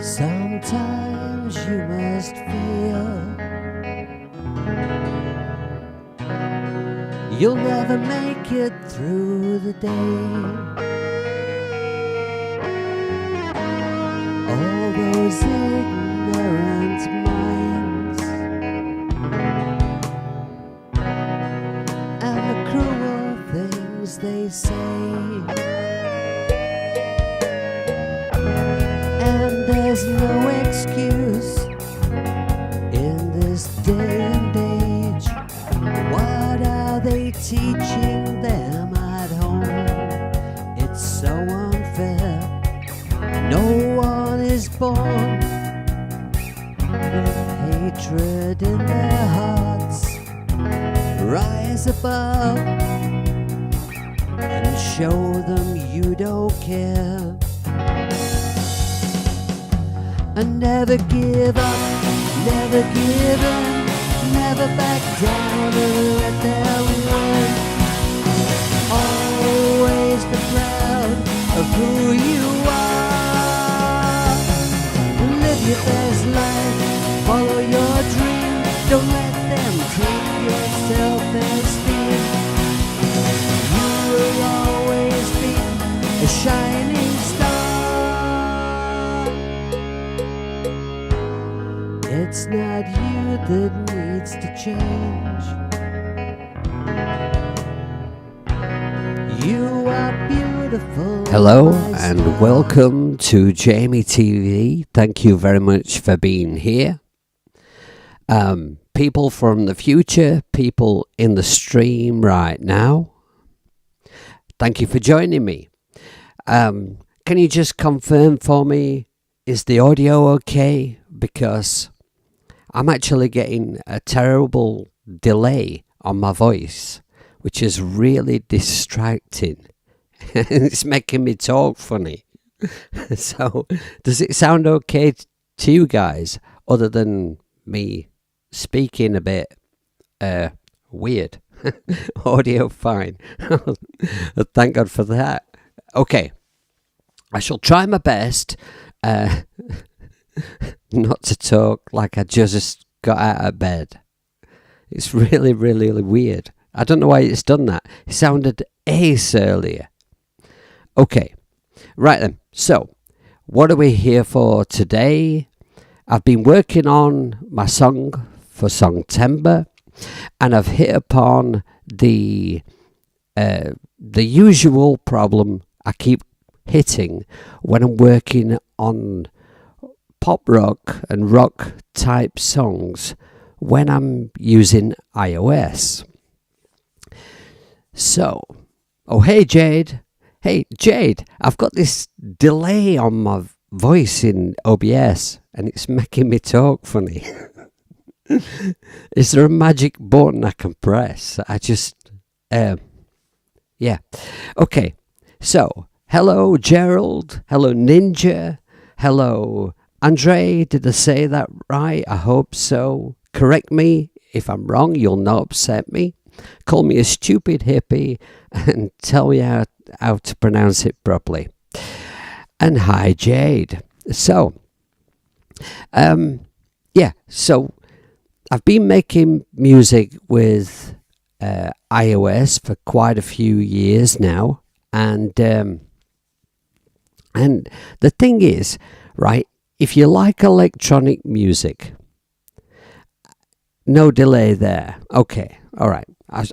Sometimes you must feel you'll never make it through the day. All those ignorant minds and the cruel things they say. And there's no excuse in this day and age. What are they teaching them at home? It's so unfair. No one is born with hatred in their hearts. Rise above and show them you don't care. And never give up, never give in, never back down or let them win. Always be proud of who you are. Live your best life, follow your dream. Don't let them take your self-esteem. You will always be a shining star. It's not you that needs to change. You are beautiful. Hello and welcome to Jamie TV. Thank you very much for being here. People from the future, people in the stream right now, thank you for joining me. Can you just confirm for me, is the audio okay? Because I'm actually getting a terrible delay on my voice, which is really distracting. It's making me talk funny. So, does it sound okay to you guys, other than me speaking a bit weird? Audio fine. Thank God for that. Okay, I shall try my best not to talk like I just got out of bed. It's really, really weird. I don't know why it's done that. It sounded ace earlier. Okay, right then. So, what are we here for today? I've been working on my song for Songtember, and I've hit upon the usual problem I keep hitting when I'm working on pop rock and rock type songs when I'm using iOS. So, oh hey Jade, I've got this delay on my voice in OBS and it's making me talk funny. Is there a magic button I can press? Yeah. Okay, so hello Gerald, hello Ninja, hello Andre, did I say that right? I hope so. Correct me if I'm wrong, you'll not upset me. Call me a stupid hippie and tell me how to pronounce it properly. And hi Jade. So, so I've been making music with iOS for quite a few years now. And the thing is, right, if you like electronic music, no delay there. Okay, all right.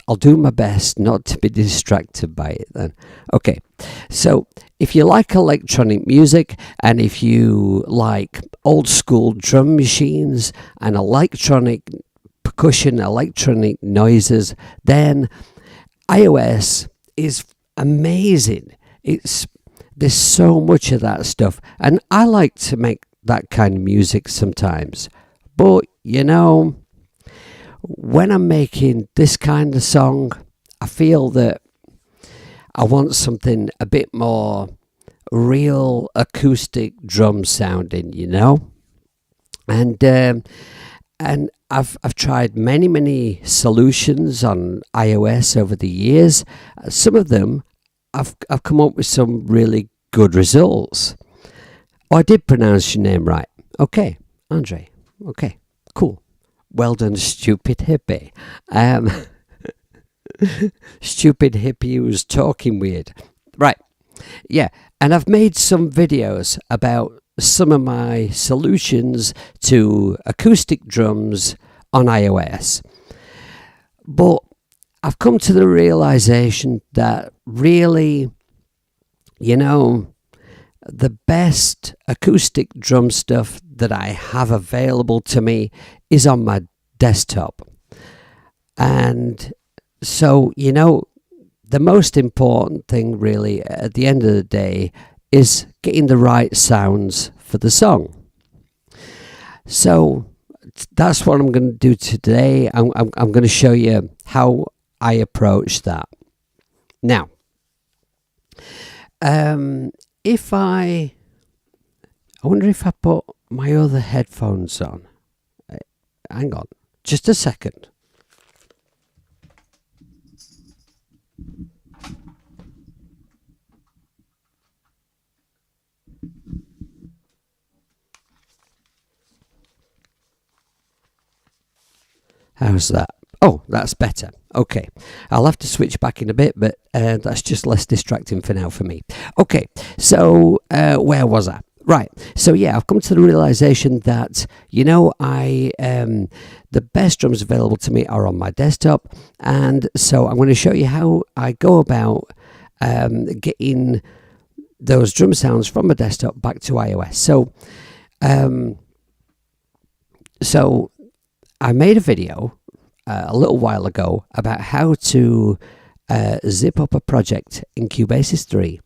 I'll do my best not to be distracted by it then. Okay, so if you like electronic music and if you like old school drum machines and electronic percussion, electronic noises, then iOS is amazing. There's so much of that stuff, and I like to make that kind of music sometimes. But, you know, when I'm making this kind of song, I feel that I want something a bit more real acoustic drum sounding, you know? And I've tried many solutions on iOS over the years. Some of them I've come up with some really good results. Oh, I did pronounce your name right. Okay, Andre. Okay, cool. Well done, stupid hippie. Stupid hippie who's talking weird. Right, yeah. And I've made some videos about some of my solutions to acoustic drums on iOS. But I've come to the realization that really, the best acoustic drum stuff that I have available to me is on my desktop. And so, the most important thing really at the end of the day is getting the right sounds for the song. So that's what I'm going to do today. I'm going to show you how I approach that. Now, if I wonder if I put my other headphones on. Hang on, just a second. How's that? Oh, that's better. Okay, I'll have to switch back in a bit, but that's just less distracting for now for me. Okay, so where was I? Right, so yeah, I've come to the realization that, the best drums available to me are on my desktop, and so I'm going to show you how I go about getting those drum sounds from my desktop back to iOS. So I made a video a little while ago about how to zip up a project in Cubase 3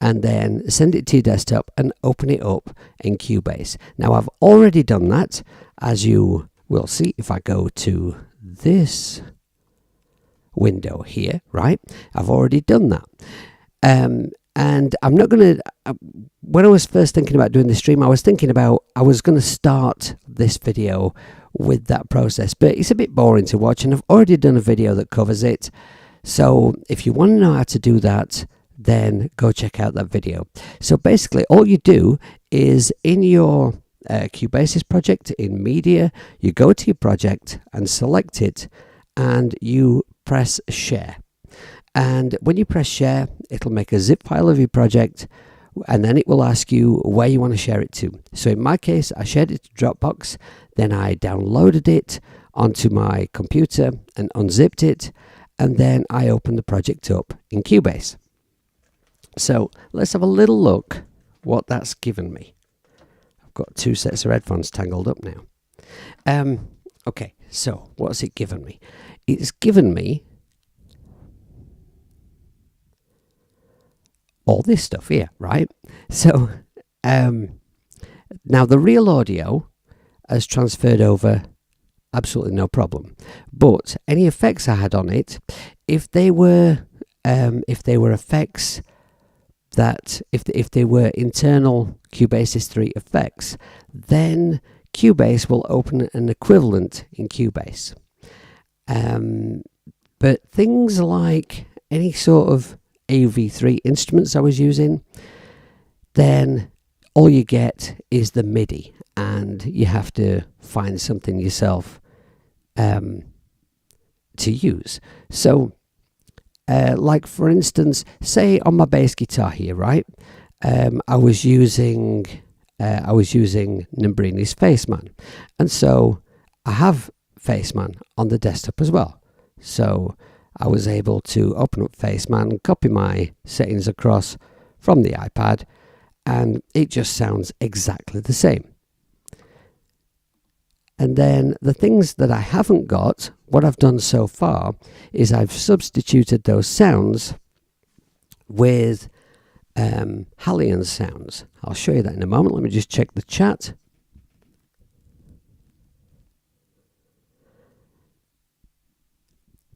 and then send it to your desktop and open it up in Cubase. Now I've already done that, as you will see if I go to this window here, right? I've already done that. And I'm not going to, when I was first thinking about doing this stream, I was going to start this video with that process, but it's a bit boring to watch, and I've already done a video that covers it. So if you want to know how to do that, then go check out that video. So basically all you do is in your Cubase project in media, you go to your project and select it, and you press share. And when you press share, it'll make a zip file of your project, and then it will ask you where you want to share it to. So in my case, I shared it to Dropbox, then I downloaded it onto my computer and unzipped it, and then I opened the project up in Cubase. So let's have a little look what that's given me. I've got two sets of headphones tangled up now. Okay, so what's it given me? It's given me all this stuff here, right? So now the real audio has transferred over absolutely no problem, but any effects I had on it, if they were effects that if they were internal Cubase 3 effects, then Cubase will open an equivalent in Cubase. But things like any sort of AV3 instruments I was using, then all you get is the MIDI, and you have to find something yourself to use. So like for instance, say on my bass guitar here, right? I was using Nimbrini's Faceman, and so I have Faceman on the desktop as well. So I was able to open up Faceman and copy my settings across from the iPad, and it just sounds exactly the same. And then the things that I haven't got, what I've done so far is I've substituted those sounds with Hallian sounds. I'll show you that in a moment. Let me just check the chat.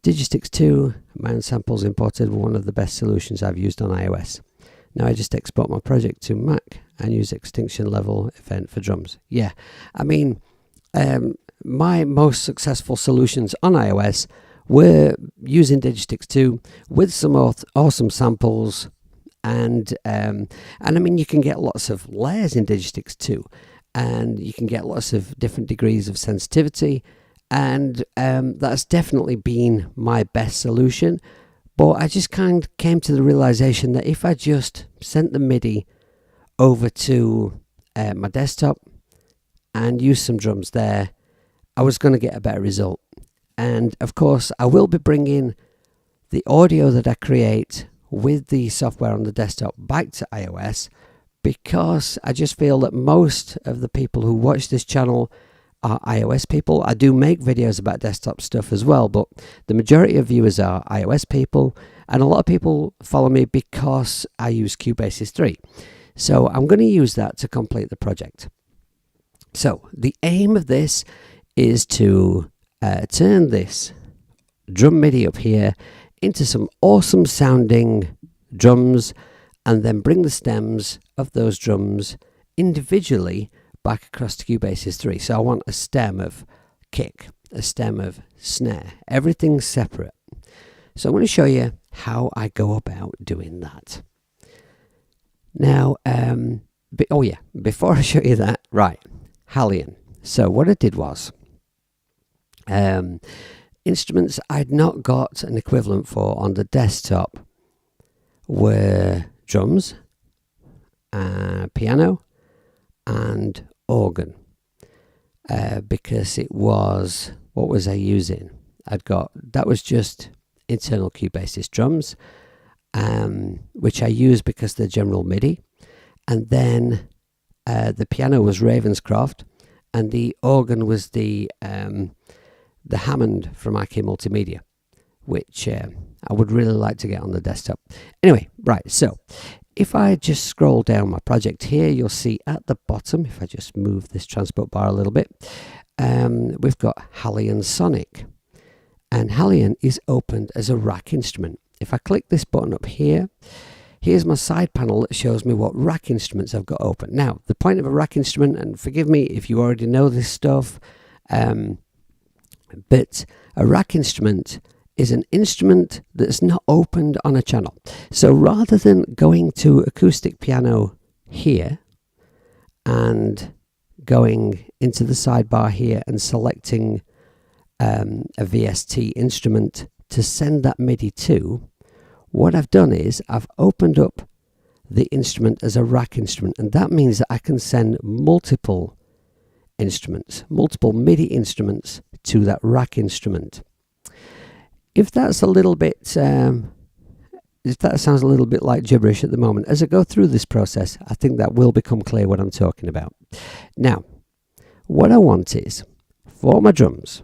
Digistix 2, my own samples imported, were one of the best solutions I've used on iOS. Now I just export my project to Mac and use extinction level event for drums. Yeah, I mean, my most successful solutions on iOS were using Digistix 2 with some awesome samples And I mean, you can get lots of layers in Digitix too, and you can get lots of different degrees of sensitivity, and that's definitely been my best solution. But I just kind of came to the realization that if I just sent the MIDI over to my desktop and used some drums there, I was going to get a better result. And of course, I will be bringing the audio that I create with the software on the desktop back to iOS, because I just feel that most of the people who watch this channel are iOS people. I do make videos about desktop stuff as well, but the majority of viewers are iOS people, and a lot of people follow me because I use Cubase 3. So I'm going to use that to complete the project. So the aim of this is to turn this drum MIDI up here into some awesome sounding drums, and then bring the stems of those drums individually back across to Cubase 3. So I want a stem of kick, a stem of snare, everything's separate. So I'm going to show you how I go about doing that. Now, before I show you that, right, Hallian. So what I did was, instruments I'd not got an equivalent for on the desktop were drums, piano, and organ. Because it was, what was I using? That was just internal Cubase drums, which I use because they're general MIDI. And then the piano was Ravenscroft, and the organ was the Hammond from IK Multimedia, which I would really like to get on the desktop. Anyway, right, so if I just scroll down my project here, you'll see at the bottom, if I just move this transport bar a little bit, we've got Hallian Sonic. And Hallian is opened as a rack instrument. If I click this button up here, here's my side panel that shows me what rack instruments I've got open. Now, the point of a rack instrument, and forgive me if you already know this stuff, but a rack instrument is an instrument that's not opened on a channel. So rather than going to acoustic piano here and going into the sidebar here and selecting a VST instrument to send that MIDI to, what I've done is I've opened up the instrument as a rack instrument, and that means that I can send multiple instruments, multiple MIDI instruments to that rack instrument. If that's a little bit, if that sounds a little bit like gibberish at the moment, as I go through this process, I think that will become clear what I'm talking about. Now, what I want is, for my drums,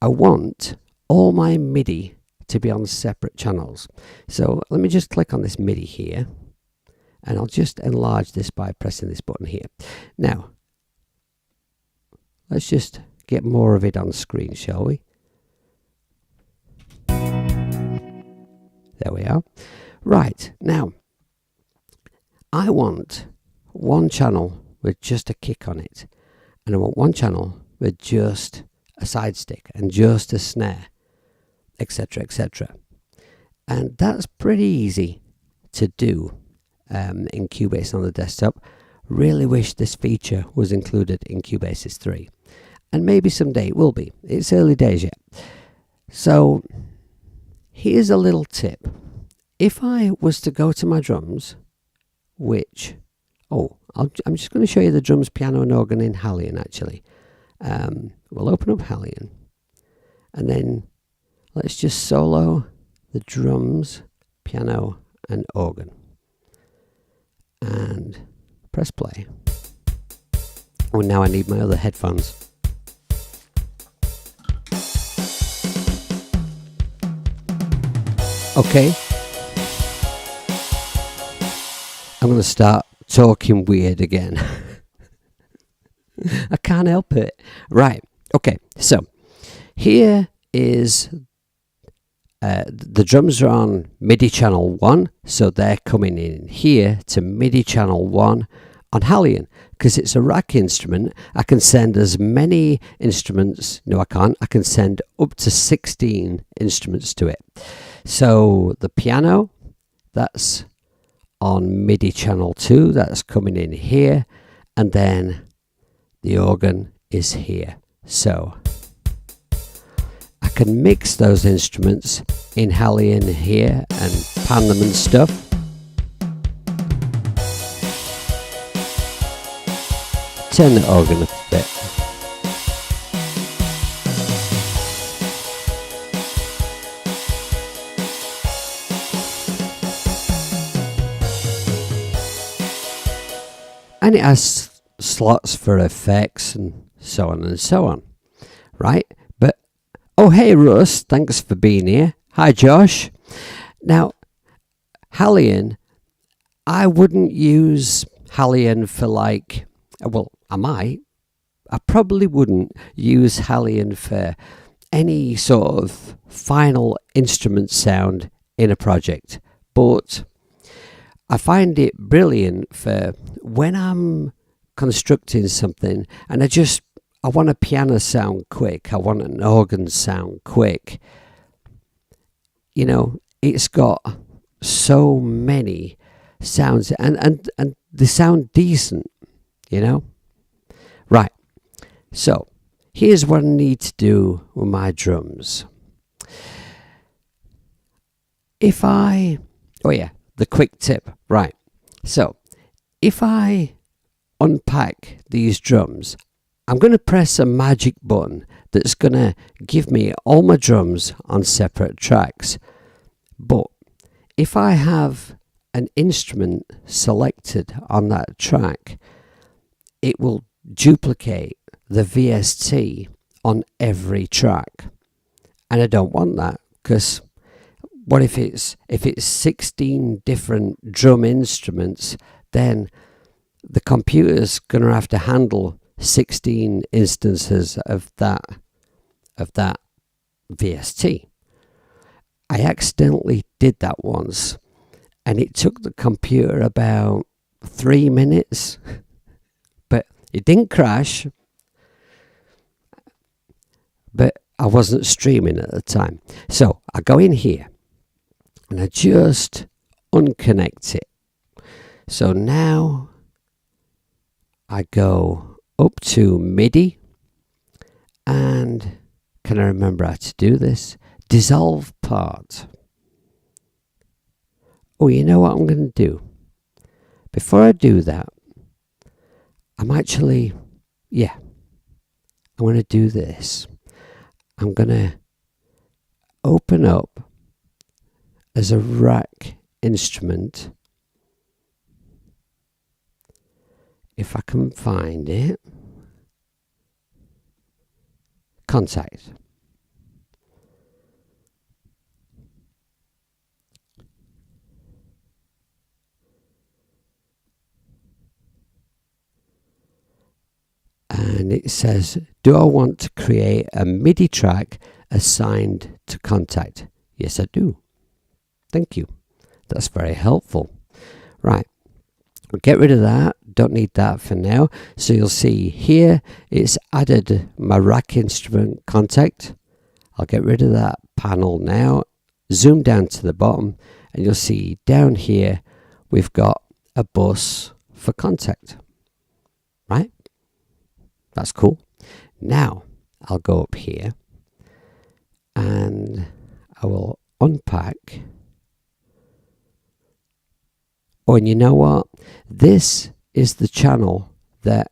I want all my MIDI to be on separate channels. So let me just click on this MIDI here, and I'll just enlarge this by pressing this button here. Now, let's just get more of it on screen, shall we? There we are. Right, now, I want one channel with just a kick on it, and I want one channel with just a side stick and just a snare, etc., etc. And that's pretty easy to do in Cubase on the desktop. Really wish this feature was included in Cubase 3. And maybe someday it will be. It's early days yet. So here's a little tip. If I was to go to my drums, which, I'm just going to show you the drums, piano and organ in Hallian actually. We'll open up Hallian, and then let's just solo the drums, piano and organ, and press play. Oh, now I need my other headphones. Okay, I'm going to start talking weird again. I can't help it. Right, okay, so here is the drums are on MIDI channel 1, so they're coming in here to MIDI channel 1 on Hallian. Because it's a rack instrument, I can send as many instruments, no I can't, I can send up to 16 instruments to it. So the piano, that's on MIDI channel 2, that's coming in here, and then the organ is here. So I can mix those instruments in Hallian here and pan them and stuff. Turn the organ up a bit. And it has slots for effects and so on and so on, right? But, oh hey Russ, thanks for being here. Hi Josh. Now, Hallian, I wouldn't use Hallian for like, well, I probably wouldn't use Hallian for any sort of final instrument sound in a project, but I find it brilliant for when I'm constructing something and I want a piano sound quick, I want an organ sound quick. You know, it's got so many sounds and they sound decent, you know. Right, so here's what I need to do with my drums. The quick tip, right. So if I unpack these drums, I'm going to press a magic button that's going to give me all my drums on separate tracks. But if I have an instrument selected on that track, it will duplicate the VST on every track. And I don't want that, because what if it's 16 different drum instruments, then the computer's going to have to handle 16 instances of that VST. I accidentally did that once, and it took the computer about 3 minutes, but it didn't crash. But I wasn't streaming at the time. So I go in here and I just unconnect it. So now I go up to MIDI, and can I remember how to do this? Dissolve part. Oh, you know what I'm going to do? Before I do that, I'm going to do this. I'm going to open up as a rack instrument, if I can find it, Contact. And it says, do I want to create a MIDI track assigned to Contact? Yes, I do. Thank you. That's very helpful. Right. We'll get rid of that. Don't need that for now. So you'll see here, it's added my rack instrument Contact. I'll get rid of that panel now. Zoom down to the bottom, and you'll see down here, we've got a bus for Contact. Right? That's cool. Now I'll go up here and I will unpack. Oh, and you know what? This is the channel that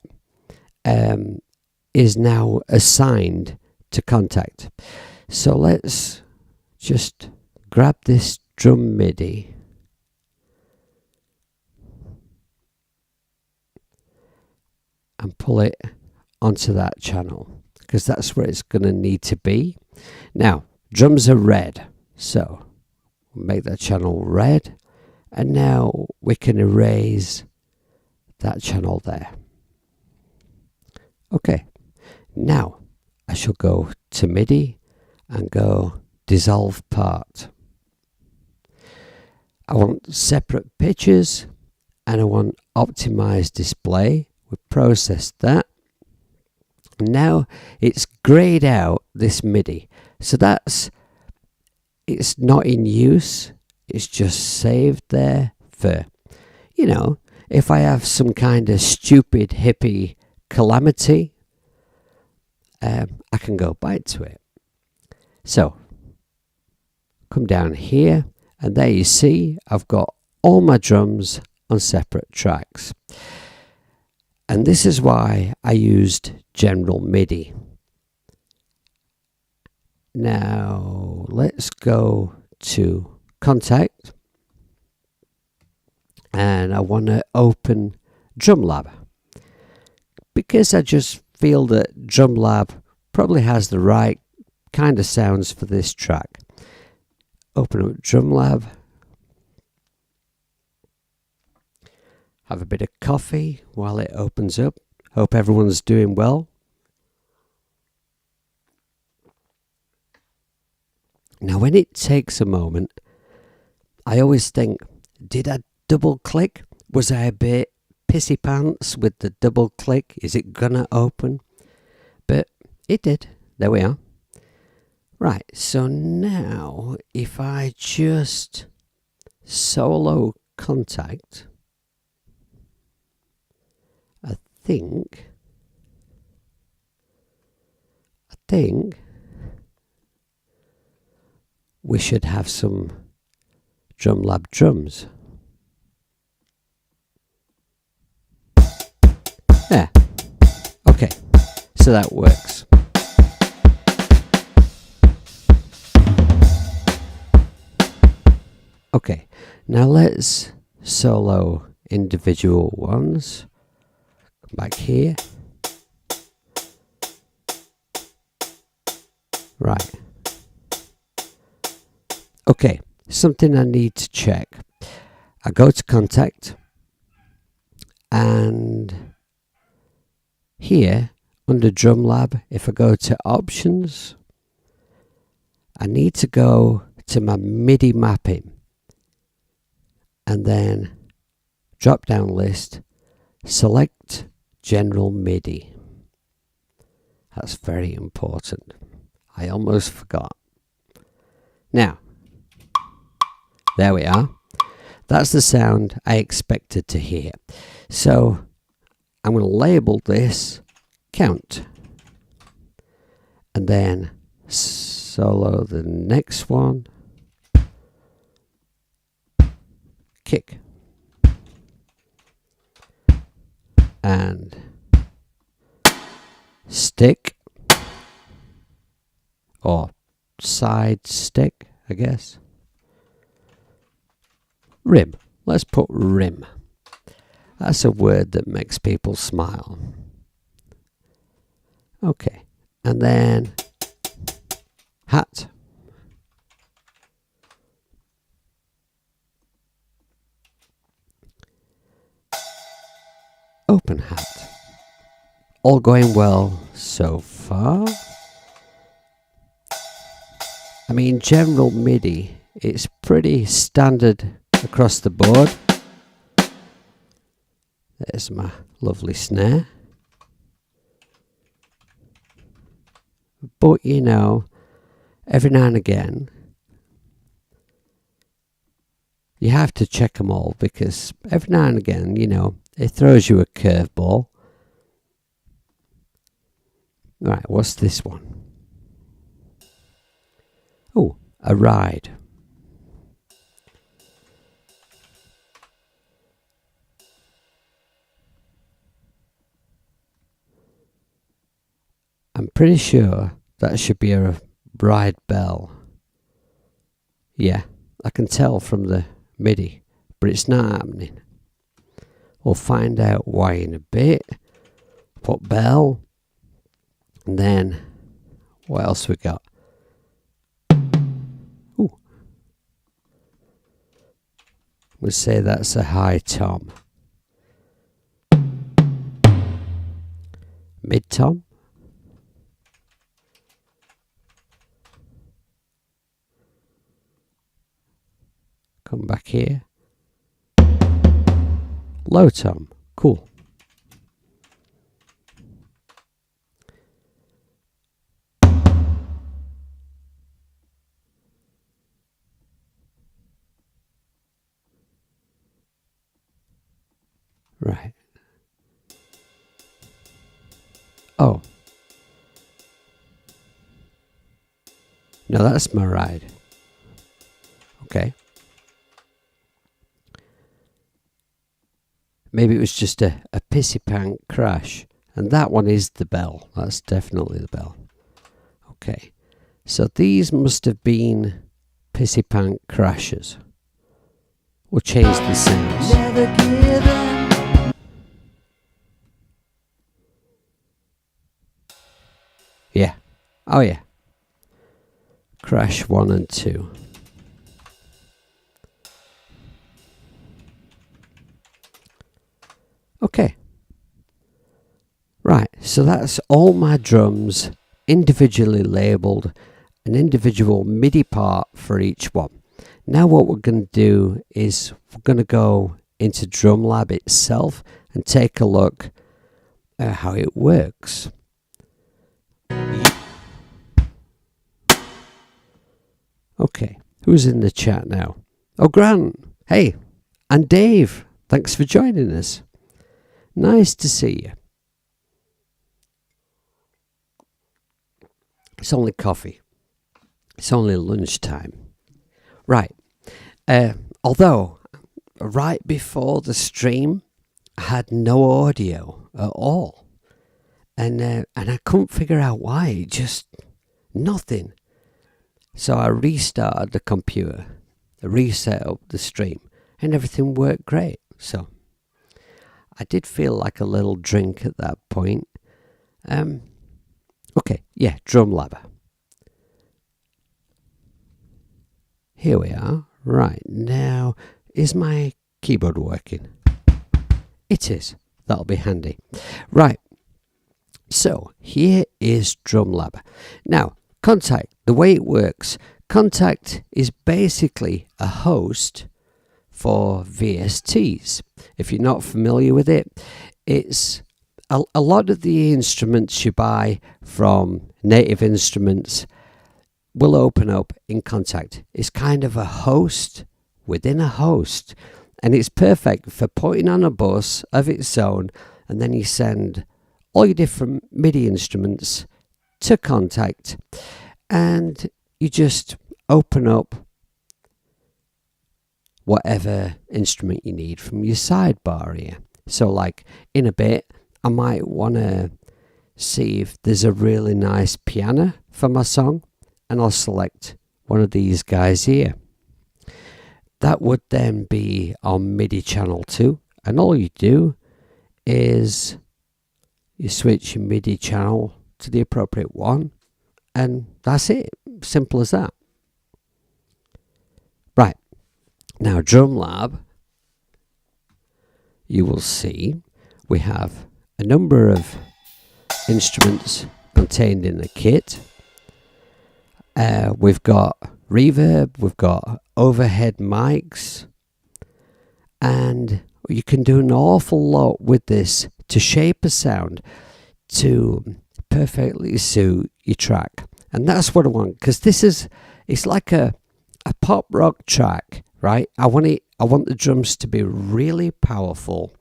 is now assigned to Contact. So let's just grab this drum MIDI and pull it onto that channel, because that's where it's going to need to be. Now, drums are red, so we'll make that channel red, and now we can erase that channel there. Okay, now I shall go to MIDI and go dissolve part. I want separate pitches and I want optimized display. We processed that. Now it's grayed out this MIDI, so it's not in use, it's just saved there for you know, if I have some kind of stupid hippie calamity, I can go back to it. So, come down here, and there you see I've got all my drums on separate tracks. And this is why I used General MIDI. Now, let's go to Contact. And I want to open Drumlab. Because I just feel that Drumlab probably has the right kind of sounds for this track. Open up Drumlab. Have a bit of coffee while it opens up. Hope everyone's doing well. Now when it takes a moment, I always think, did I double click? Was I a bit pissy pants with the double click? Is it gonna open? But it did. There we are. Right, so now if I just solo Contact, I think we should have some Drumlab drums. Yeah. Okay. So that works. Okay. Now let's solo individual ones. Come back here. Right. Okay. Something I need to check. I go to Contact, and here under Drumlab, if I go to Options, I need to go to my MIDI mapping, and then drop down list, select General MIDI. That's very important. I almost forgot. Now, there we are. That's the sound I expected to hear. So I'm going to label this count. And then solo the next one. Kick. And stick. Or side stick, I guess. Rim. Let's put rim. That's a word that makes people smile. Okay. And then hat. Open hat. All going well so far. I mean, General MIDI, it's pretty standard across the board. There's my lovely snare. But you know, every now and again, you have to check them all, because every now and again, you know, it throws you a curveball. Right, what's this one? Oh, a ride. I'm pretty sure that should be a ride bell. Yeah, I can tell from the MIDI, but it's not happening. We'll find out why in a bit. Put bell. And then, what else we got? Ooh. We'll say that's a high tom. Mid tom. Come back here. Low tom. Cool. Right. Oh. No, that's my ride. Okay. Maybe it was just a pissy pank crash. And that one is the bell. That's definitely the bell. Okay. So these must have been pissy pank crashes. We'll change the sounds. Never give in. Yeah. Oh yeah. Crash 1 and 2. Okay. Right, so that's all my drums individually labelled, an individual MIDI part for each one. Now what we're going to do is we're going to go into Drumlab itself and take a look at how it works. Okay, who's in the chat now? Oh, Grant. Hey, and Dave. Thanks for joining us. Nice to see you. It's only coffee. It's only lunchtime. Right. Although, right before the stream, I had no audio at all. And I couldn't figure out why. Just nothing. So I restarted the computer, reset up the stream, and everything worked great. So I did feel like a little drink at that point. Okay, yeah, Drumlab. Here we are. Right, now, is my keyboard working? It is. That'll be handy. Right, so here is Drumlab. Now, Contact, the way it works, Contact is basically a host for VSTs. If you're not familiar with it, it's a lot of the instruments you buy from Native Instruments will open up in Contact. It's kind of a host within a host, and it's perfect for putting on a bus of its own, and then you send all your different MIDI instruments to Contact, and you just open up whatever instrument you need from your sidebar here. So like in a bit I might want to see if there's a really nice piano for my song, and I'll select one of these guys here. That would then be on MIDI channel 2, and all you do is you switch your MIDI channel to the appropriate one, and that's it. Simple as that. Right, now Drumlab, you will see we have a number of instruments contained in the kit. We've got reverb, we've got overhead mics, and you can do an awful lot with this to shape a sound to perfectly suit your track. And that's what I want, because it's like a pop rock track, right? I want the drums to be really powerful.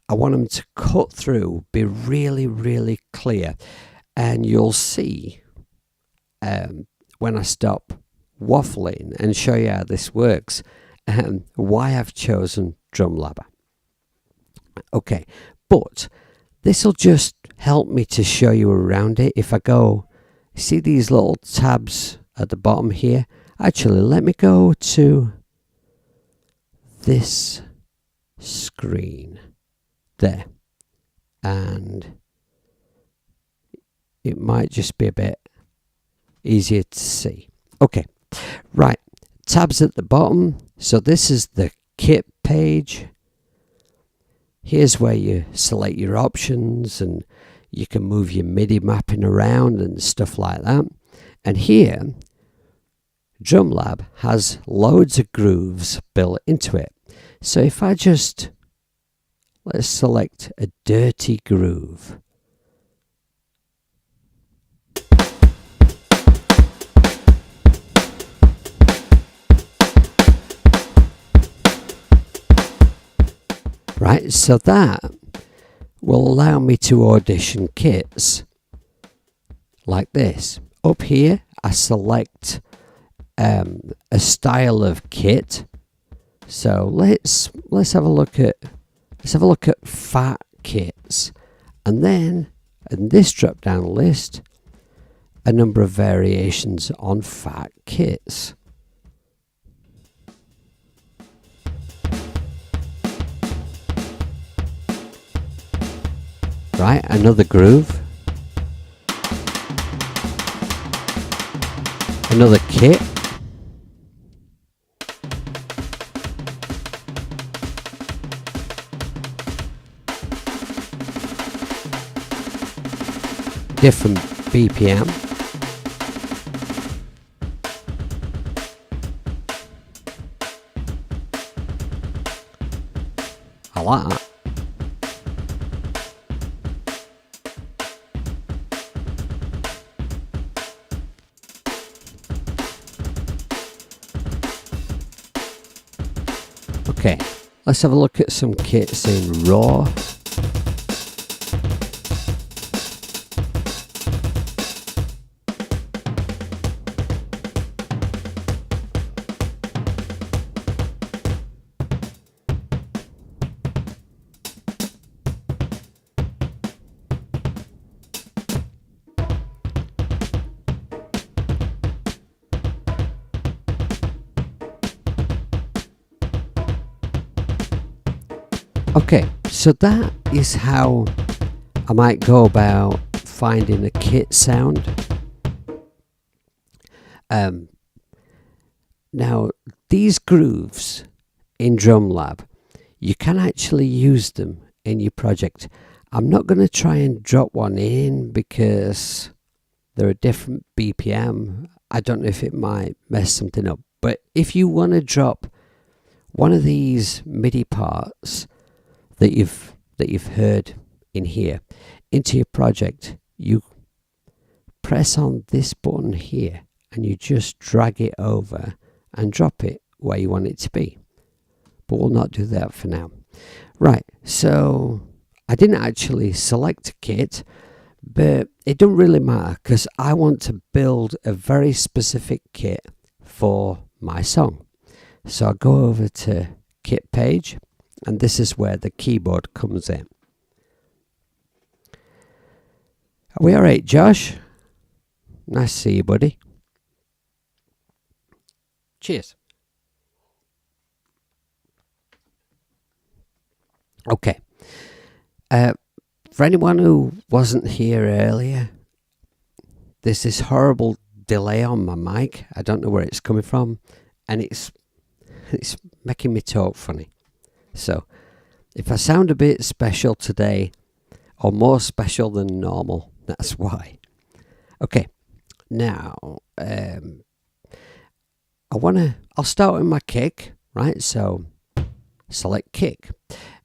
I want them to cut through, be really, really clear. And you'll see when I stop waffling and show you how this works, why I've chosen Drumlab. Okay, but this will just help me to show you around it. If I go, see these little tabs at the bottom here? Actually, let me go to this screen there, and it might just be a bit easier to see. Okay, right, tabs at the bottom. So this is the kit page. Here's where you select your options, and you can move your MIDI mapping around and stuff like that. And here, Drumlab has loads of grooves built into it. So if I just, let's select a dirty groove. Right, so that will allow me to audition kits like this. Up here, I select a style of kit. So let's have a look at fat kits, and then in this drop down list, a number of variations on fat kits. Right, another groove, another kit, different BPM, I like that. Okay, let's have a look at some kits in Raw. Okay, so that is how I might go about finding a kit sound. Now, these grooves in Drumlab, you can actually use them in your project. I'm not going to try and drop one in because they're a different BPM. I don't know if it might mess something up. But if you want to drop one of these MIDI parts that you've heard in here into your project, you press on this button here and you just drag it over and drop it where you want it to be. But we'll not do that for now. Right, so I didn't actually select a kit, but it don't really matter because I want to build a very specific kit for my song. So I'll go over to kit page, and this is where the keyboard comes in. Are we all right, Josh? Nice to see you, buddy. Cheers. Okay. For anyone who wasn't here earlier, there's this horrible delay on my mic. I don't know where it's coming from, and it's making me talk funny. So, if I sound a bit special today, or more special than normal, that's why. Okay, now I'll start with my kick, right? So, select kick,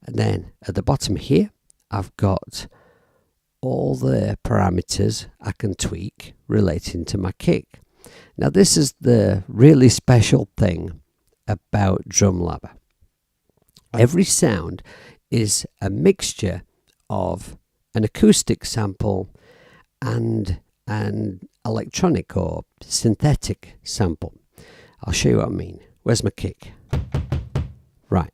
and then at the bottom here, I've got all the parameters I can tweak relating to my kick. Now, this is the really special thing about Drumlab. Every sound is a mixture of an acoustic sample and an electronic or synthetic sample. I'll show you what I mean. Where's my kick? Right.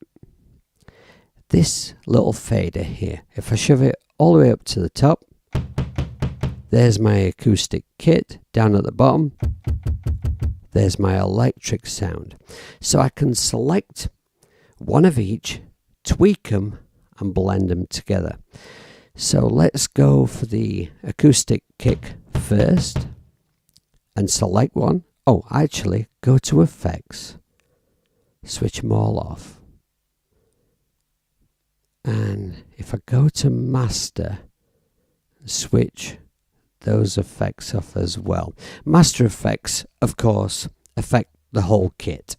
This little fader here, if I shove it all the way up to the top, there's my acoustic kit. Down at the bottom, there's my electric sound. So I can select one of each, tweak them, and blend them together. So let's go for the acoustic kick first and select one. Oh, actually, go to effects, switch them all off. And if I go to master, switch those effects off as well. Master effects, of course, affect the whole kit.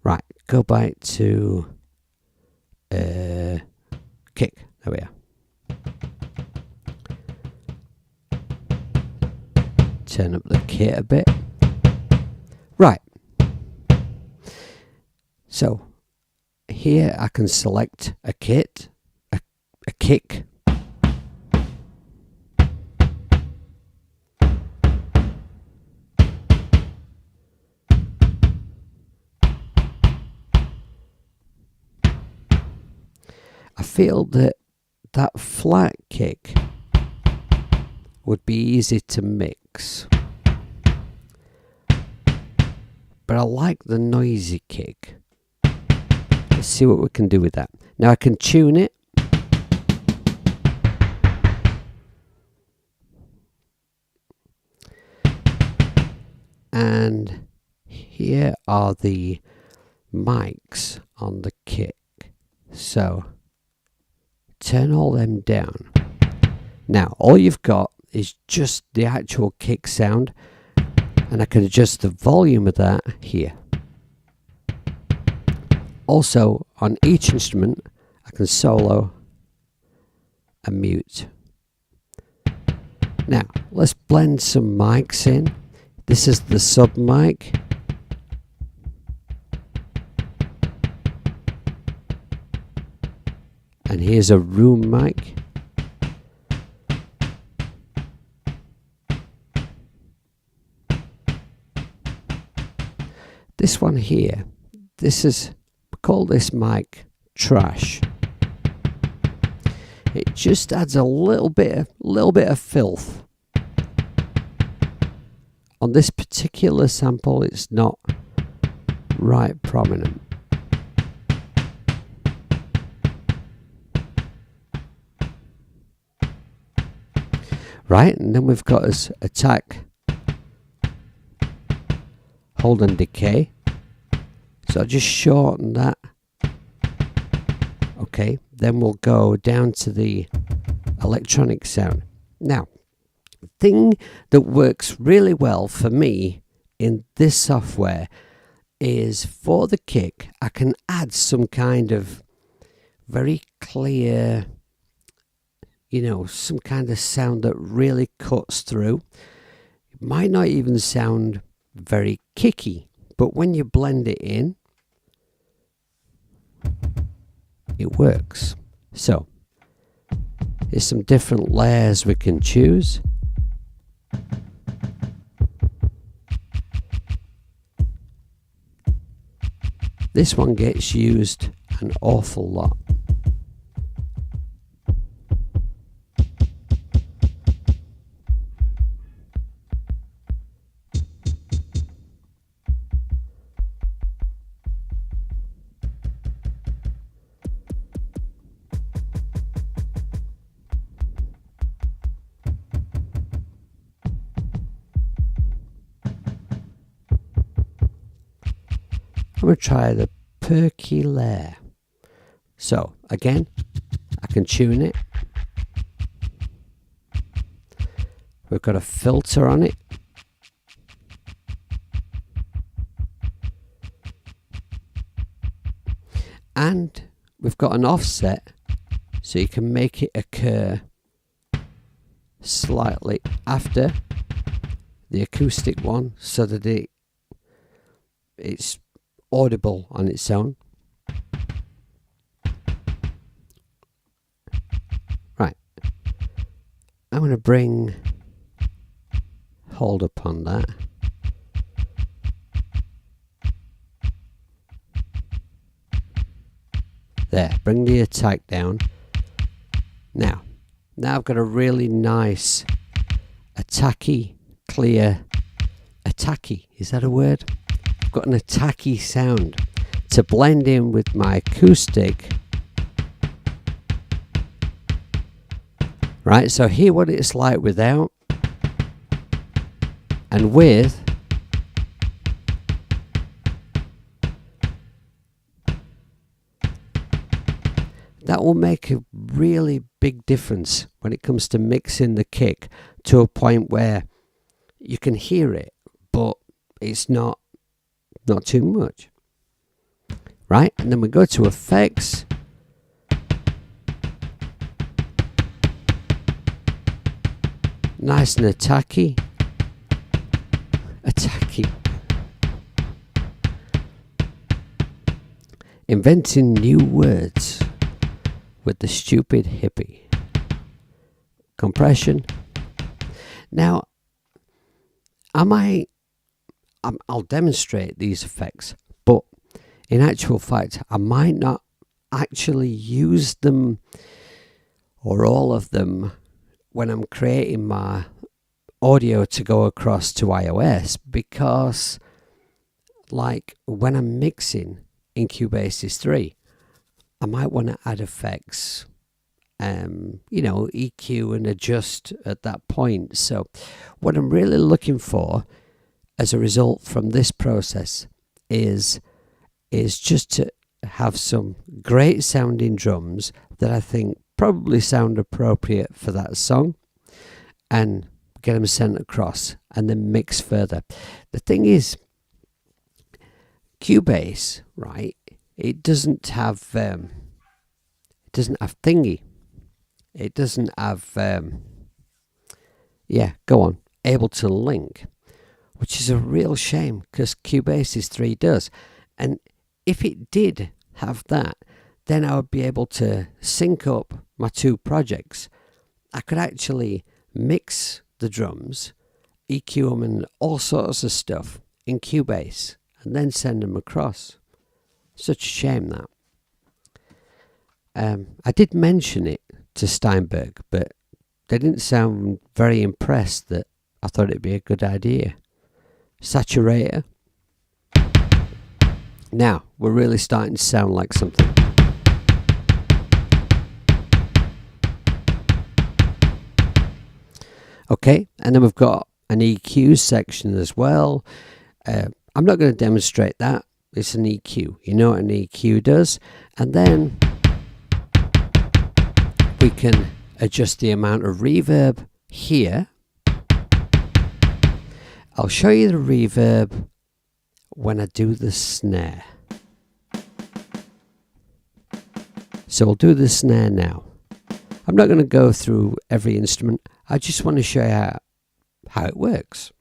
Right, go back to kick. There we are. Turn up the kit a bit. Right. So here I can select a kick. I feel that flat kick would be easy to mix, but I like the noisy kick. Let's see what we can do with that. Now I can tune it. And here are the mics on the kick. So turn all them down. Now all you've got is just the actual kick sound, and I can adjust the volume of that here. Also on each instrument I can solo and mute. Now let's blend some mics in. This is the sub mic. And here's a room mic. This one here, we call this mic trash. It just adds a little bit of filth. On this particular sample, it's not right prominent. Right, and then we've got us attack, hold and decay. So I'll just shorten that. Okay, then we'll go down to the electronic sound. Now, the thing that works really well for me in this software is for the kick, I can add some kind of very clear, some kind of sound that really cuts through. It might not even sound very kicky, but when you blend it in, it works. So here's some different layers we can choose. This one gets used an awful lot. I'm going to try the perky layer. So again, I can tune it. We've got a filter on it. And we've got an offset, so you can make it occur slightly after the acoustic one, so that it's audible on its own. Right, I'm going to bring hold upon that. There, bring the attack down. Now I've got a really nice attacky, clear attacky. Is that a word? I've got an attacky sound to blend in with my acoustic. Right, so hear what it's like without and with. That will make a really big difference when it comes to mixing the kick to a point where you can hear it, but it's not too much. Right, and then we go to effects. Nice and attacky. Inventing new words with the stupid hippie. Compression. Now, I'll demonstrate these effects, but in actual fact, I might not actually use them or all of them when I'm creating my audio to go across to iOS, because like when I'm mixing in Cubase 3, I might want to add effects, EQ and adjust at that point. So what I'm really looking for as a result from this process is just to have some great sounding drums that I think probably sound appropriate for that song, and get them sent across and then mix further. The thing is, Cubase, right? It doesn't have thingy. It doesn't have go on, able to link, which is a real shame because Cubase 3 does. And if it did have that, then I would be able to sync up my two projects. I could actually mix the drums, EQ them and all sorts of stuff in Cubase and then send them across. Such a shame that. I did mention it to Steinberg, but they didn't sound very impressed that I thought it'd be a good idea. Saturator. Now, we're really starting to sound like something. Okay, and then we've got an EQ section as well. I'm not going to demonstrate that. It's an EQ. You know what an EQ does. And then we can adjust the amount of reverb here. I'll show you the reverb when I do the snare. So we'll do the snare now. I'm not going to go through every instrument. I just want to show you how it works.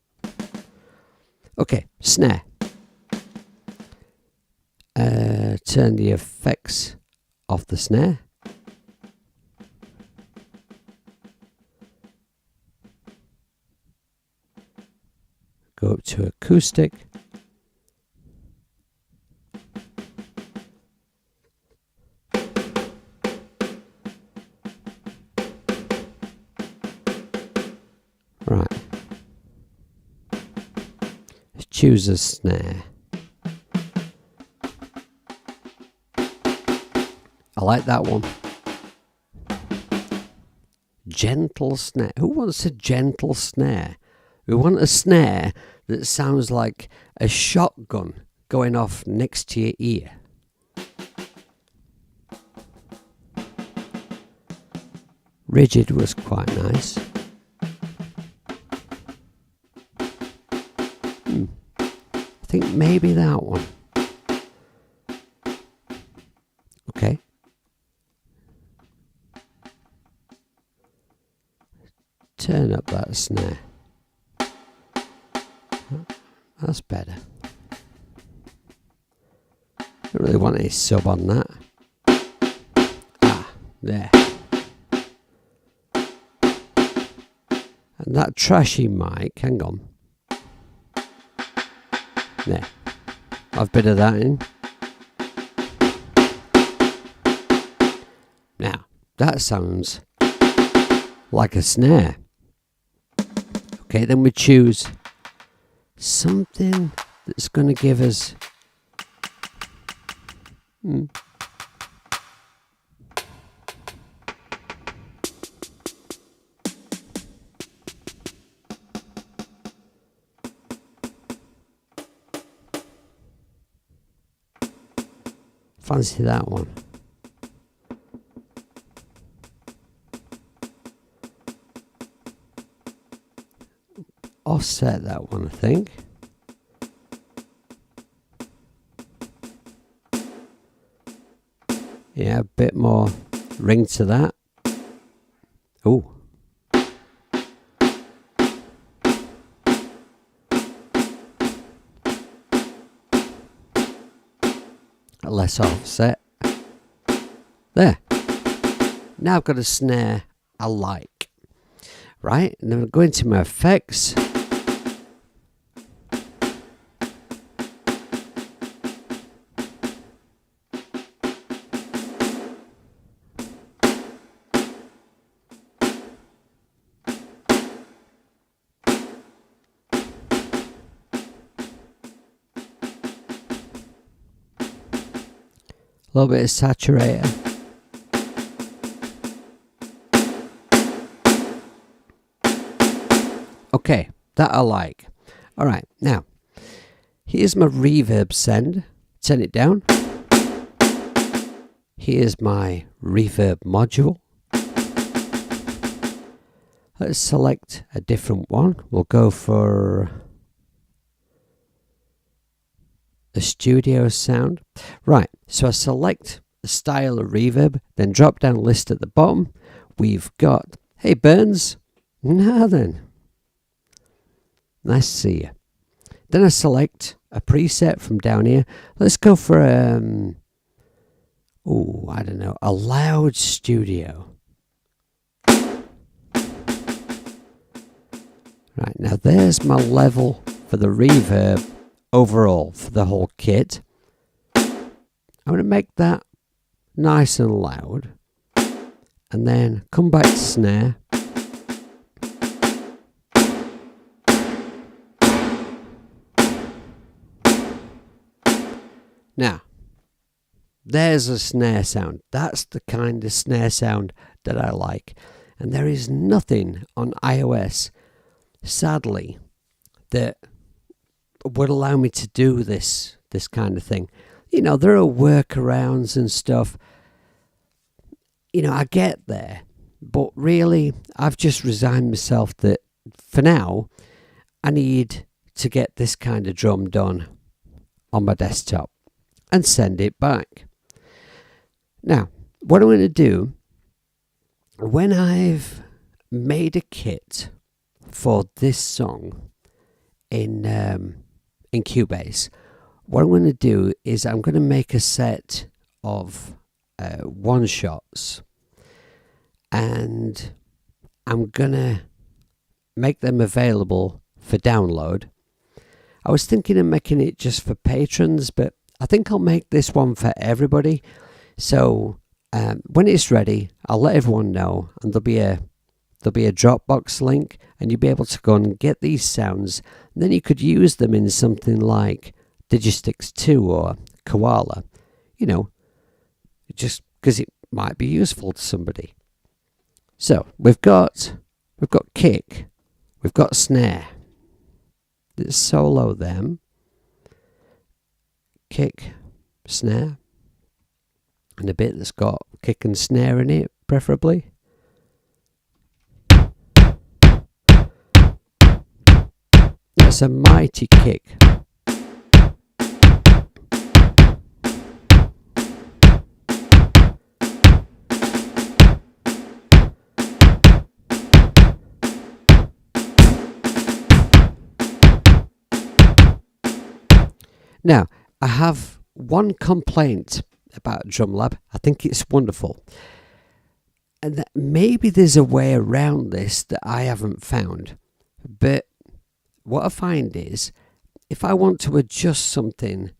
Okay, snare. Turn the effects off the snare. Go up to acoustic. Right. Let's choose a snare. I like that one. Gentle snare. Who wants a gentle snare? We want a snare that sounds like a shotgun going off next to your ear. Rigid was quite nice. I think maybe that one. Okay. Turn up that snare. That's better. Don't really want any sub on that. Ah, there. And that trashy mic, hang on. There. I've a bit of that in. Now, that sounds like a snare. Okay, then we choose something that's going to give us fancy that one. Offset that one, I think. Yeah, a bit more ring to that. Oh. less offset. There. Now I've got a snare I like. Right, and then I'm going to my effects. A little bit of saturator. Okay, that I like. Alright, now, here's my reverb send. Turn it down. Here's my reverb module. Let's select a different one. We'll go for the studio sound. Right, so I select the style of reverb, then drop down list at the bottom. We've got, hey Burns, now then. Nice to see you. Then I select a preset from down here. Let's go for I don't know, a loud studio. Right, now there's my level for the reverb overall for the whole kit. I'm going to make that nice and loud. And then come back to snare. Now, there's a snare sound. That's the kind of snare sound that I like. And there is nothing on iOS, sadly, that would allow me to do this kind of thing. You know, there are workarounds and stuff. You know, I get there. But really, I've just resigned myself that for now, I need to get this kind of drum done on my desktop and send it back. Now, what I'm going to do, when I've made a kit for this song in Cubase, what I'm going to do is I'm going to make a set of one-shots, and I'm going to make them available for download. I was thinking of making it just for patrons, but I think I'll make this one for everybody. So when it's ready, I'll let everyone know, and there'll be a Dropbox link, and you'll be able to go and get these sounds. And then you could use them in something like Digistix 2 or Koala, you know, just because it might be useful to somebody. So we've got kick, we've got snare. Let's solo them. Kick, snare, and a bit that's got kick and snare in it, preferably. That's a mighty kick. Now, I have one complaint about Drumlab. I think it's wonderful. And that maybe there's a way around this that I haven't found. But what I find is, if I want to adjust something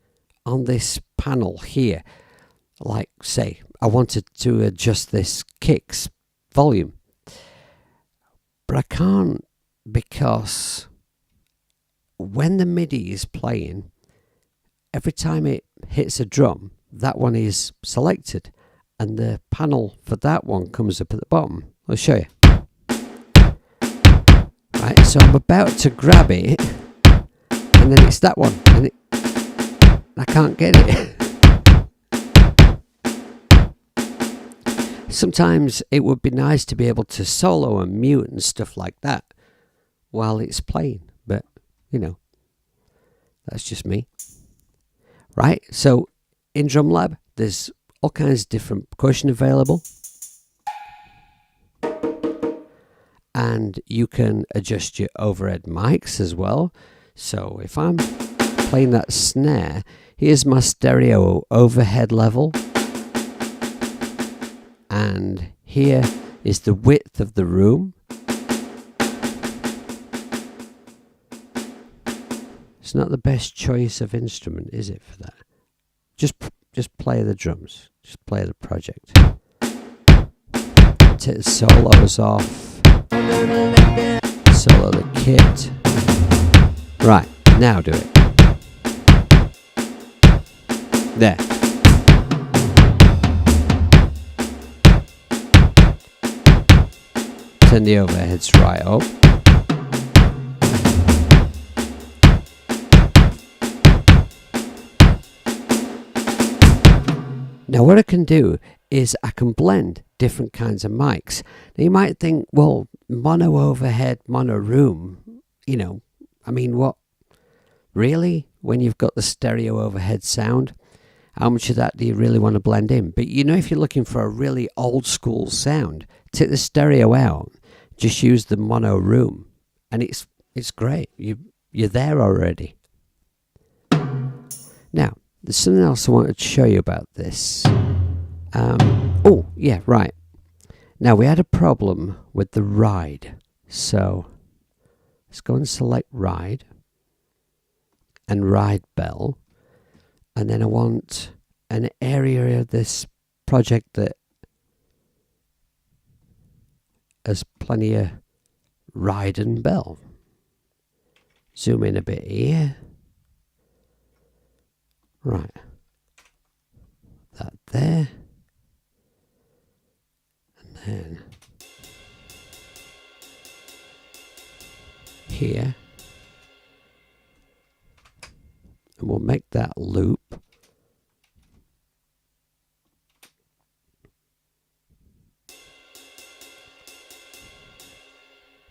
on this panel here, like say, I wanted to adjust this kick's volume, but I can't, because when the MIDI is playing, every time it hits a drum, that one is selected, and the panel for that one comes up at the bottom. I'll show you. Right, so I'm about to grab it, and then it's that one, and I can't get it. Sometimes it would be nice to be able to solo and mute and stuff like that while it's playing, but you know, that's just me. Right, so in Drumlab, there's all kinds of different percussion available. And you can adjust your overhead mics as well. So if I'm playing that snare, here's my stereo overhead level, and here is the width of the room. It's not the best choice of instrument, is it, for that? Just play the drums. Just play the project. Take the solos off. Solo the kit. Right, now do it. There. Turn the overheads right up. Now what I can do is I can blend different kinds of mics. Now you might think, well, mono overhead, mono room, you know, I mean, what? Really? When you've got the stereo overhead sound, how much of that do you really want to blend in? But you know, if you're looking for a really old school sound, take the stereo out, just use the mono room, and it's great. You're there already. Now, there's something else I wanted to show you about this. Oh, yeah, right. Now, we had a problem with the ride. So, let's go and select ride. And ride bell. And then I want an area of this project that has plenty of ride and bell. Zoom in a bit here. Right. That there. And then here. And we'll make that loop.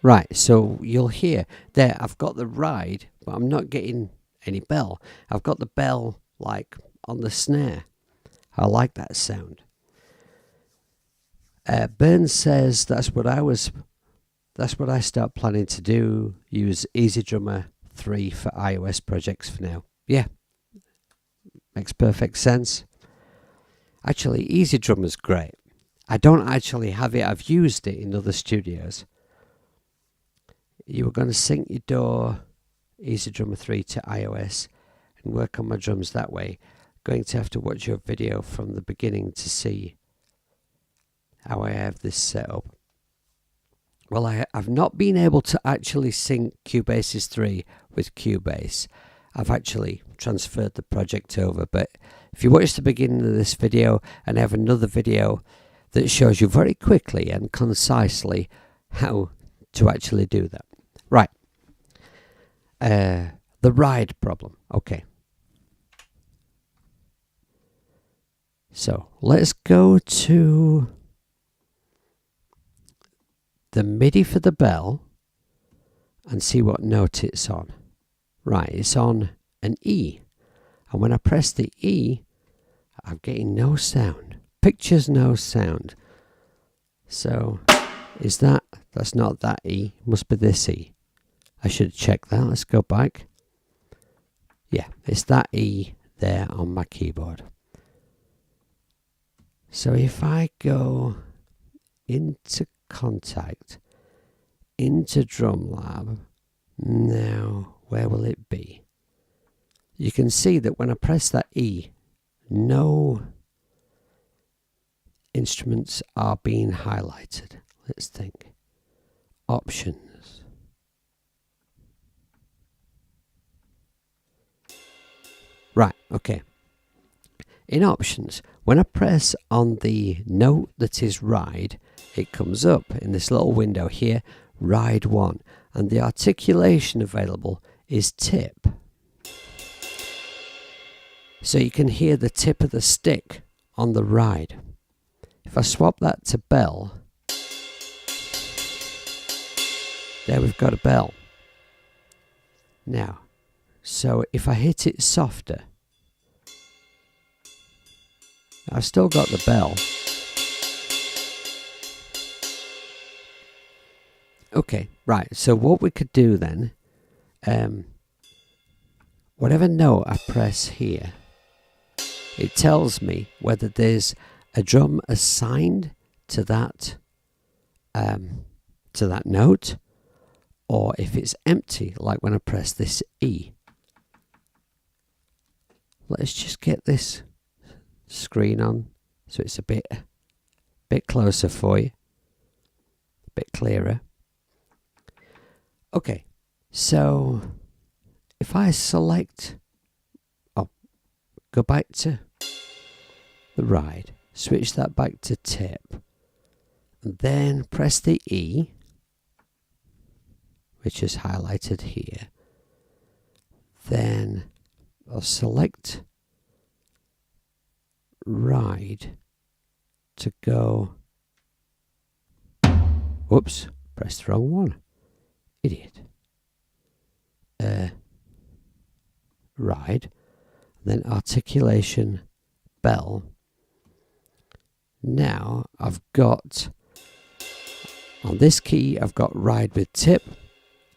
Right, so you'll hear there, I've got the ride, but I'm not getting any bell. I've got the bell like on the snare. I like that sound. Burns says that's what I start planning to do. Use EasyDrummer 3 for iOS projects for now. Yeah, makes perfect sense. Actually, EasyDrummer's great. I don't actually have it. I've used it in other studios. You were going to sync your DAW EasyDrummer 3 to iOS and work on my drums that way. Going to have to watch your video from the beginning to see how I have this set up. Well, I've not been able to actually sync Cubase's 3 with Cubase. I've actually transferred the project over, but if you watch the beginning of this video, and I have another video that shows you very quickly and concisely how to actually do that. Right. The ride problem. Okay. So let's go to the MIDI for the bell and see what note it's on. Right, it's on an E. And when I press the E, I'm getting no sound. Pictures, no sound. So, is that's not that E, must be this E. I should check that, let's go back. Yeah, it's that E there on my keyboard. So if I go into Contact, into Drumlab, now where will it be? You can see that when I press that E, no instruments are being highlighted. Let's think. Options. Right, okay. In options, when I press on the note that is ride, it comes up in this little window here, ride 1, and the articulation available is tip. So you can hear the tip of the stick on the ride. If I swap that to bell, there we've got a bell. Now, so if I hit it softer, I've still got the bell. Okay, right, so what we could do then, whatever note I press here, it tells me whether there's a drum assigned to that note, or if it's empty, like when I press this E. Let's just get this screen on so it's a bit closer for you, a bit clearer. Okay, so if I select, go back to the ride, switch that back to tip, and then press the E, which is highlighted here. Then I'll select ride to go. Whoops, pressed the wrong one. Idiot. Ride, then articulation bell. Now I've got, on this key, I've got ride with tip,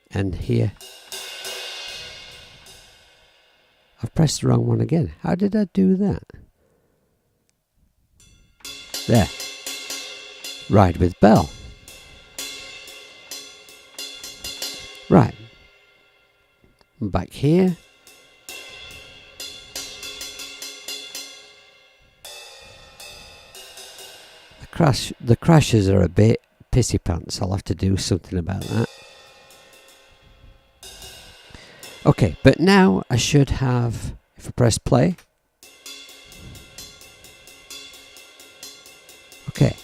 and here I've pressed the wrong one again. How did I do that? There. Ride with bell. Right. I'm back here. The crashes are a bit pissy pants. I'll have to do something about that. Okay, but now I should have, if I press play. Okay.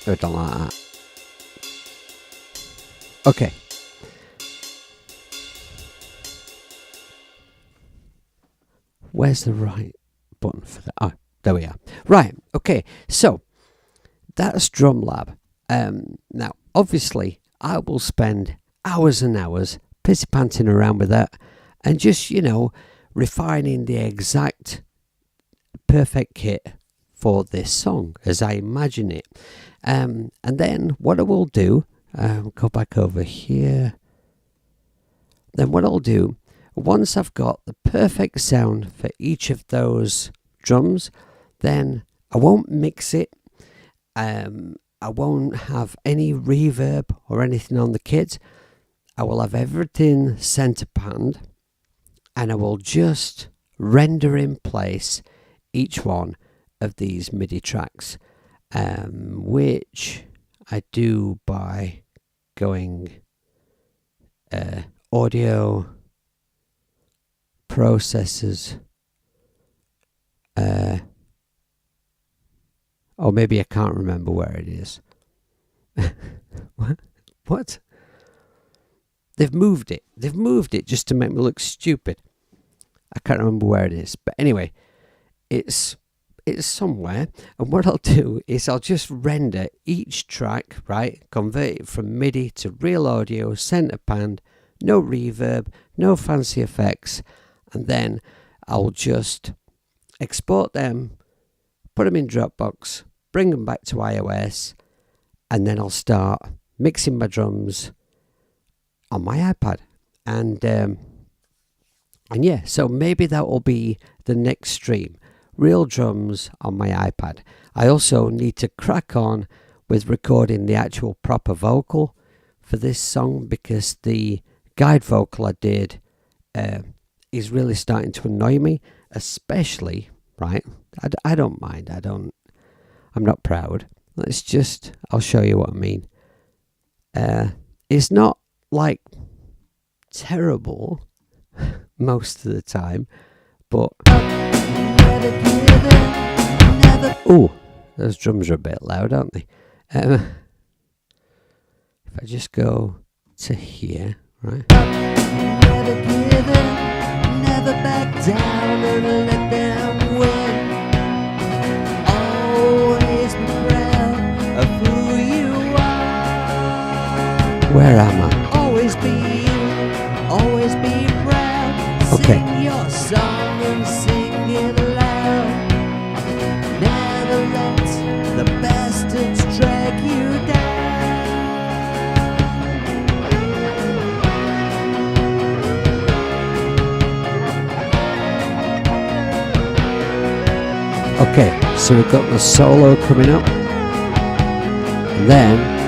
I don't like that. Okay. Where's the right button for that? Oh, there we are. Right, okay. So, that's Drumlab. Now, obviously, I will spend hours and hours pissy-panting around with that and just, refining the exact perfect kit for this song as I imagine it. And then what I will do, go back over here. Then what I'll do, once I've got the perfect sound for each of those drums, then I won't mix it. I won't have any reverb or anything on the kit. I will have everything center panned, and I will just render in place each one of these MIDI tracks, which I do by going audio processors, or maybe I can't remember where it is. What? They've moved it just to make me look stupid. I can't remember where it is, but anyway, it's somewhere, and what I'll do is I'll just render each track, right, convert it from MIDI to real audio, center panned, no reverb, no fancy effects, and then I'll just export them, put them in Dropbox, bring them back to iOS, and then I'll start mixing my drums on my iPad. And yeah, so maybe that will be the next stream. Real drums on my iPad. I also need to crack on with recording the actual proper vocal for this song, because the guide vocal I did is really starting to annoy me, especially, right? I don't mind. I'm not proud. I'll show you what I mean. It's not like terrible most of the time, but oh, those drums are a bit loud, aren't they? If I just go to here, right? Never give in, never back down and let them win. Always be proud. Where am I? Always be you, always be proud. Okay. Sing your song and sing it loud. Never let the bastards drag you down. Okay, so we've got the solo coming up. And then,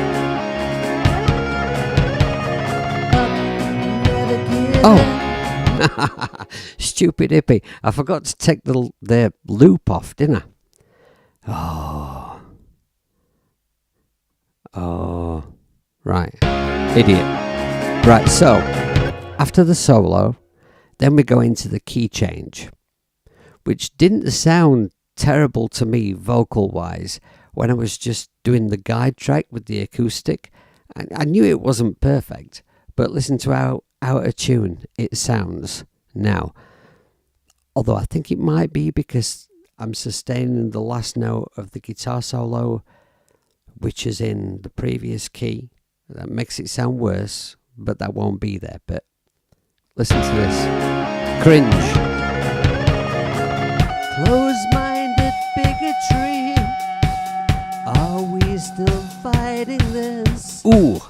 Never give oh, stupid hippie. I forgot to take the loop off, didn't I? Oh, right. Idiot. Right, so, after the solo, then we go into the key change, which didn't sound terrible to me vocal-wise when I was just doing the guide track with the acoustic. I knew it wasn't perfect, but listen to how out of tune it sounds now. Although I think it might be because I'm sustaining the last note of the guitar solo, which is in the previous key. That makes it sound worse, but that won't be there. But listen to this. Cringe. close-minded bigotry. Are we still fighting this? Ooh,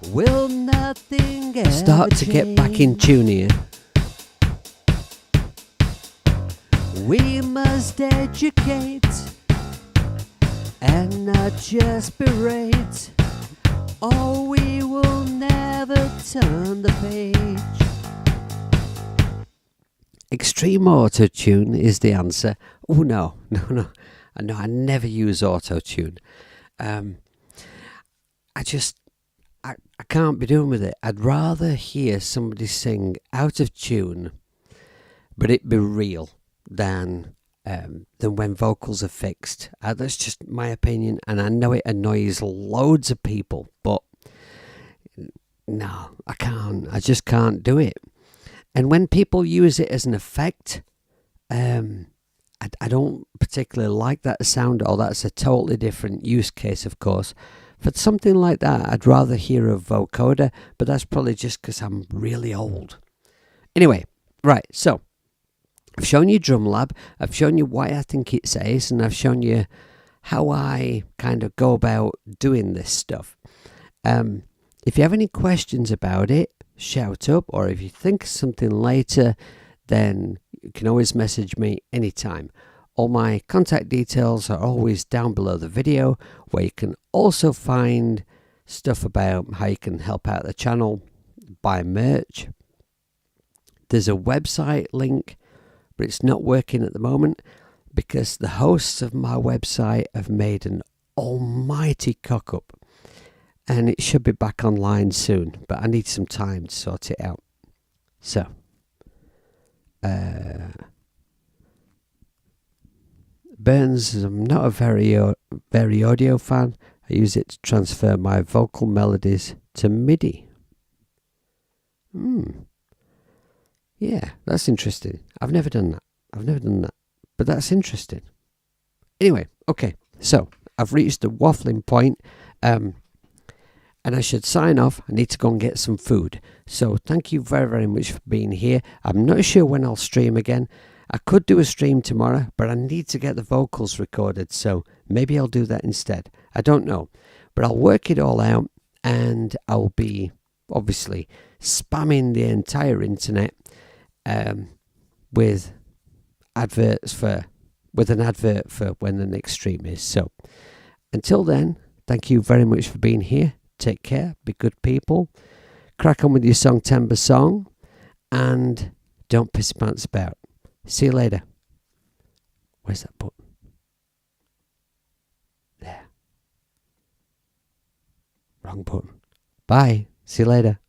Will nothing ever start to get back in change? tune here. We must educate and not just berate, or we will never turn the page. Extreme auto-tune is the answer. Oh, no. I never use auto-tune. I can't be doing with it. I'd rather hear somebody sing out of tune, but it be real, than when vocals are fixed. That's just my opinion, and I know it annoys loads of people, but no, I can't. I just can't do it. And when people use it as an effect, I don't particularly like that sound, or that's a totally different use case, of course. For something like that, I'd rather hear a vocoder, but that's probably just because I'm really old. Anyway, right, so I've shown you Drumlab, I've shown you why I think it's ace, and I've shown you how I kind of go about doing this stuff. If you have any questions about it, shout up, or if you think of something later, then you can always message me anytime. All my contact details are always down below the video, where you can also find stuff about how you can help out the channel, buy merch. There's a website link, but it's not working at the moment because the hosts of my website have made an almighty cock up, and it should be back online soon, but I need some time to sort it out. So, Burns, I'm not a very audio fan. I use it to transfer my vocal melodies to MIDI. Yeah, that's interesting. I've never done that. But that's interesting. Anyway, okay, so I've reached the waffling point, and I should sign off. I need to go and get some food. So thank you very, very much for being here. I'm not sure when I'll stream again. I could do a stream tomorrow, but I need to get the vocals recorded, so maybe I'll do that instead. I don't know. But I'll work it all out, and I'll be obviously spamming the entire internet with an advert for when the next stream is. So until then, thank you very much for being here. Take care, be good people, crack on with your Songtember song, and don't piss your pants about. See you later. Where's that button? There. Wrong button. Bye. See you later.